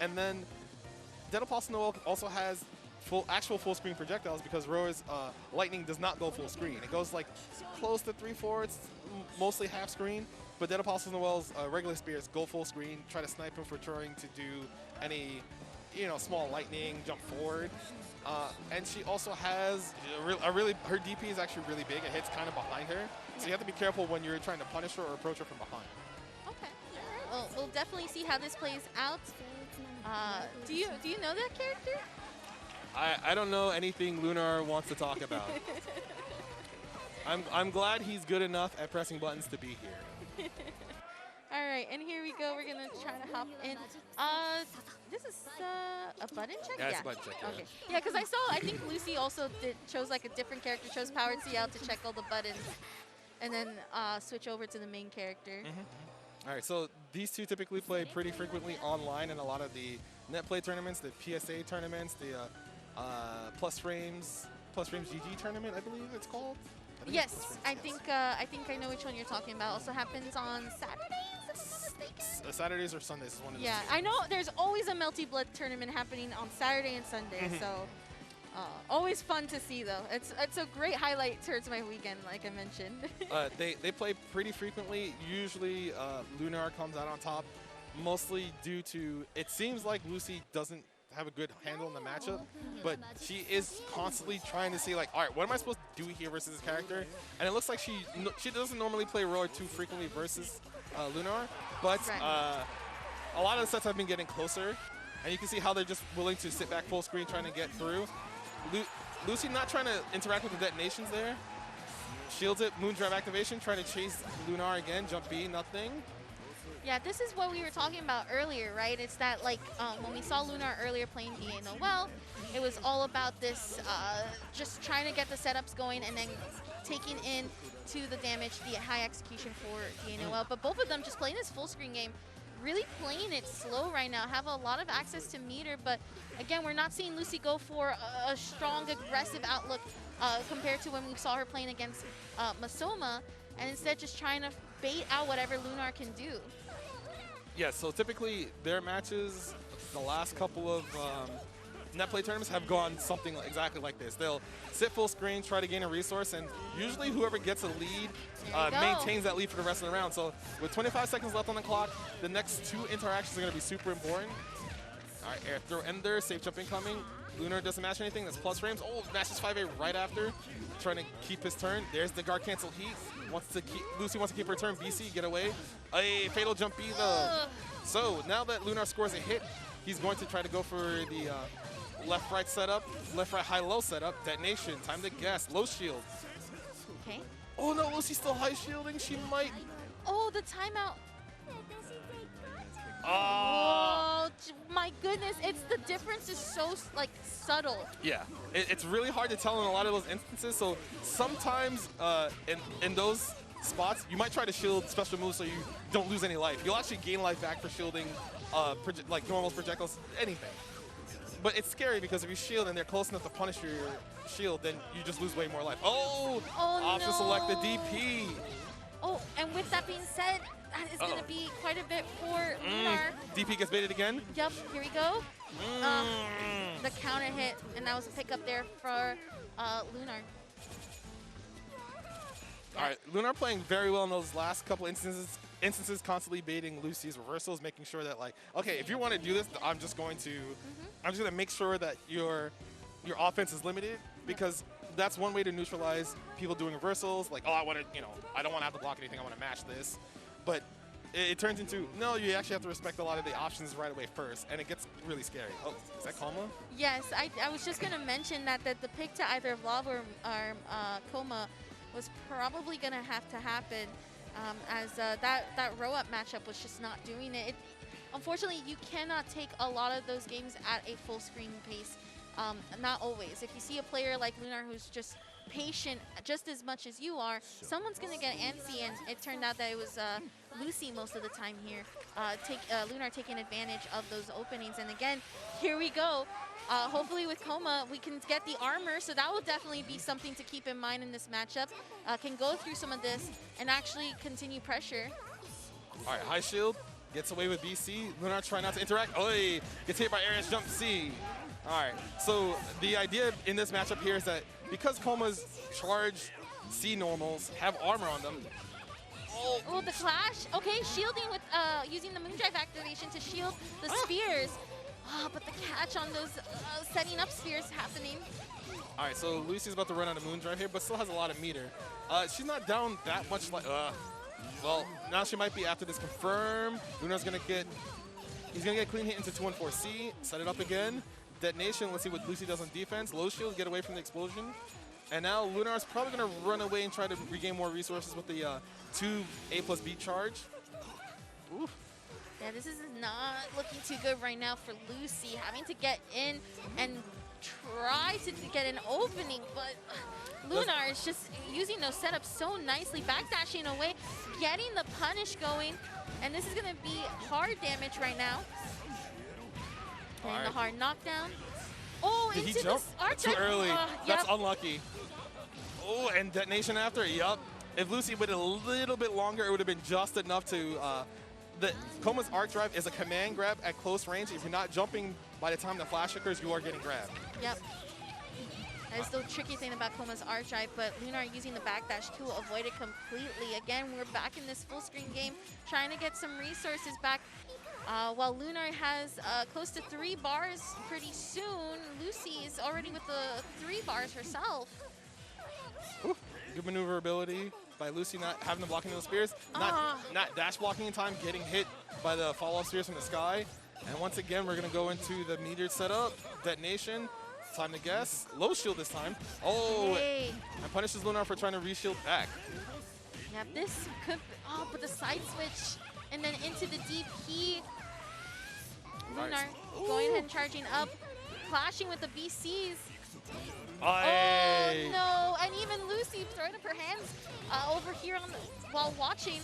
And then Dead Apostle Noel also has actual full screen projectiles because Roa's lightning does not go full screen. It goes like close to 3/4, mostly half screen. But Dead Apostle Noel's regular spears go full screen. Try to snipe him for trying to do any, small lightning, jump forward. And she also has her DP is actually really big. It hits kind of behind her, so you have to be careful when you're trying to punish her or approach her from behind. Okay, all right. Well, we'll definitely see how this plays out. Do you know that character? I don't know anything Lunar wants to talk about. I'm glad he's good enough at pressing buttons to be here. All right, and here we go. We're gonna try to hop in. This is a button check. Yeah, it's a button check. Yeah. Okay. Yeah, because I think Lucy also chose like a different character, chose Powered CL to check all the buttons, and then switch over to the main character. All right, so these two typically play pretty frequently online in a lot of the net play tournaments, the PSA tournaments, the Plus Frames GG tournament, I believe it's called. Yes, I think I know which one you're talking about. Also happens on Saturdays, if I'm not mistaken. Saturdays or Sundays is one of those. Yeah, I know there's always a Melty Blood tournament happening on Saturday and Sunday, so always fun to see though. It's a great highlight towards my weekend, like I mentioned. They play pretty frequently. Usually Lunar comes out on top, mostly due to, it seems like Lucy doesn't have a good handle in the matchup, but she is constantly trying to see like, all right, what am I supposed to do here versus this character? And it looks like she doesn't normally play Roar too frequently versus Lunar, but a lot of the sets have been getting closer, and you can see how they're just willing to sit back full screen trying to get through. Lucy not trying to interact with the detonations there. Shields it, Moondrive activation, trying to chase Lunar again, jump B, nothing. Yeah, this is what we were talking about earlier, right? It's that, like, when we saw Lunar earlier playing DA Noel, it was all about this, just trying to get the setups going and then taking in to the damage, the high execution for DA Noel. But both of them just playing this full screen game, really playing it slow right now, have a lot of access to meter, but again, we're not seeing Lucy go for a strong, aggressive outlook compared to when we saw her playing against Masoma, and instead just trying to bait out whatever Lunar can do. Yeah, so typically their matches, the last couple of net play tournaments have gone something exactly like this. They'll sit full screen, try to gain a resource, and usually whoever gets a lead maintains that lead for the rest of the round. So with 25 seconds left on the clock, the next two interactions are going to be super important. All right, air throw ender, safe jump incoming. Lunar doesn't match anything, that's plus frames. Oh, matches 5A right after, trying to keep his turn. There's the guard cancel heat. Lucy wants to keep her turn. BC, get away. A fatal jump B though. So now that Lunar scores a hit, he's going to try to go for the left-right setup, left-right high-low setup. Detonation, time to guess. Low shield. Okay. Oh no, Lucy's still high shielding. She might. Oh, the timeout. Oh, my goodness, the difference is so like subtle. Yeah, it's really hard to tell in a lot of those instances. So sometimes in those spots, you might try to shield special moves so you don't lose any life. You'll actually gain life back for shielding like normal projectiles, anything. But it's scary because if you shield and they're close enough to punish your shield, then you just lose way more life. Oh option select the DP. Oh, and with that being said, that is going to be quite a bit for Lunar. DP gets baited again. Yep, here we go. The counter hit, and that was a pickup there for Lunar. All right, Lunar playing very well in those last couple instances, constantly baiting Lucy's reversals, making sure that like, okay, if you want to do this, I'm just going to make sure that your offense is limited, because that's one way to neutralize people doing reversals. Like, oh, I want to, I don't want to have to block anything. I want to match this. But it turns into, no, you actually have to respect a lot of the options right away first, and it gets really scary. Oh, is that Coma? Yes, I was just going to mention that the pick to either Vlav or Coma was probably going to happen, as that row-up matchup was just not doing it. Unfortunately, you cannot take a lot of those games at a full screen pace. Not always. If you see a player like Lunar who's just patient just as much as you are, someone's going to get antsy, and it turned out that it was Lucy most of the time here. Lunar taking advantage of those openings, and again, here we go. Hopefully with Coma, we can get the armor, so that will definitely be something to keep in mind in this matchup. Can go through some of this and actually continue pressure. All right, high shield. Gets away with BC. Lunar trying not to interact. Oh, he gets hit by air jump C. All right, so the idea in this matchup here is that because Koma's charged C normals have armor on them. Oh, the clash. Okay, shielding with using the Moondrive activation to shield the spears. But the catch on those setting up spears happening. All right, so Lucy's about to run out of Moondrive here, but still has a lot of meter. She's not down that much. Well, now she might be after this confirm. Lunar's gonna get, he's gonna get clean hit into 214C, set it up again. Detonation, let's see what Lucy does on defense. Low shield, get away from the explosion. And now Lunar's probably gonna run away and try to regain more resources with the 2 A+B charge. Oof. Yeah, this is not looking too good right now for Lucy, having to get in and try to get an opening, but Lunar is just using those setups so nicely, backdashing away, getting the punish going, and this is gonna be hard damage right now. Getting the hard knockdown. Oh, did he into jump? This Too early. That's yep. unlucky. Oh, and detonation after. Yup. If Lucy waited a little bit longer, it would have been just enough to. The Koma's arc drive is a command grab at close range. If you're not jumping by the time the flash occurs, you are getting grabbed. Yep. That is the tricky thing about Koma's arc drive, but Lunar using the backdash to avoid it completely. Again, we're back in this full screen game, trying to get some resources back. While Lunar has close to 3 bars pretty soon, Lucy is already with the 3 bars herself. Ooh, good maneuverability by Lucy, not having to block any of those spears, not dash blocking in time, getting hit by the follow-up spears from the sky. And once again, we're gonna go into the metered setup, detonation, time to guess, low shield this time. Oh, hey. And punishes Lunar for trying to reshield back. Yeah, this could, but the side switch, and then into the DP. Lunar going ahead and charging up, clashing with the BCs. Oh no, and even Lucy throwing up her hands over here while watching,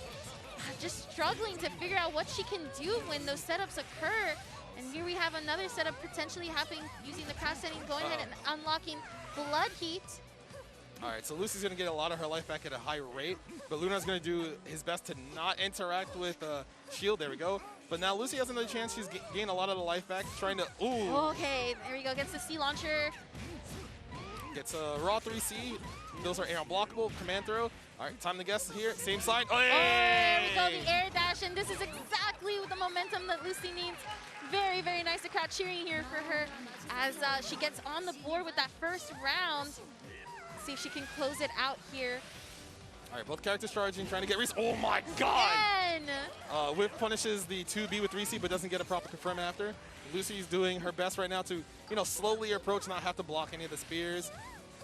just struggling to figure out what she can do when those setups occur. And here we have another setup potentially happening using the crash setting, going ahead and unlocking Blood Heat. All right, so Lucy's gonna get a lot of her life back at a high rate, but Lunar's gonna do his best to not interact with shield. There we go. But now Lucy has another chance. She's gained a lot of the life back, trying to, ooh. Okay, there we go, gets the C launcher. Gets a raw 3C. Those are air unblockable, command throw. All right, time to guess here, same side. Oh, there we go, the air dash, and this is exactly the momentum that Lucy needs. Very, very nice. The crowd cheering here for her as she gets on the board with that first round. See if she can close it out here. All right, both characters charging, trying to get oh my God! Whip punishes the 2B with 3C, but doesn't get a proper confirm after. Lucy's doing her best right now to, slowly approach, not have to block any of the spears.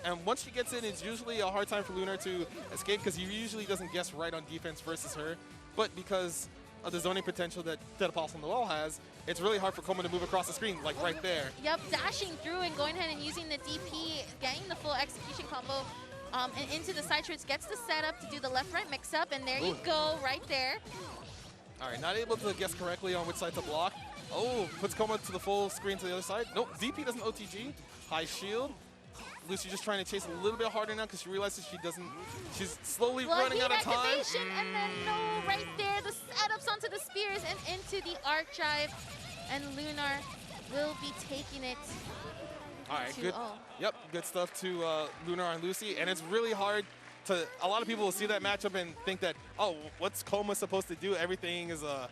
And once she gets in, it's usually a hard time for Lunar to escape because he usually doesn't guess right on defense versus her. But because of the zoning potential that Dead Apostle on the wall has, it's really hard for Koma to move across the screen, like right there. Yep, dashing through and going ahead and using the DP, getting the full execution combo and into the side switch, gets the setup to do the left-right mix-up, and there you go, right there. All right, not able to guess correctly on which side to block. Oh, puts Koma to the full screen to the other side. Nope, DP doesn't OTG. High shield. Lucy just trying to chase a little bit harder now because she realizes she's slowly running out of time. And then no, right there, the setups onto the spears and into the arc drive. And Lunar will be taking it. All right, good. Yep, good stuff to Lunar and Lucy. And it's really hard to, a lot of people will see that matchup and think that, oh, what's Koma supposed to do? Everything's full.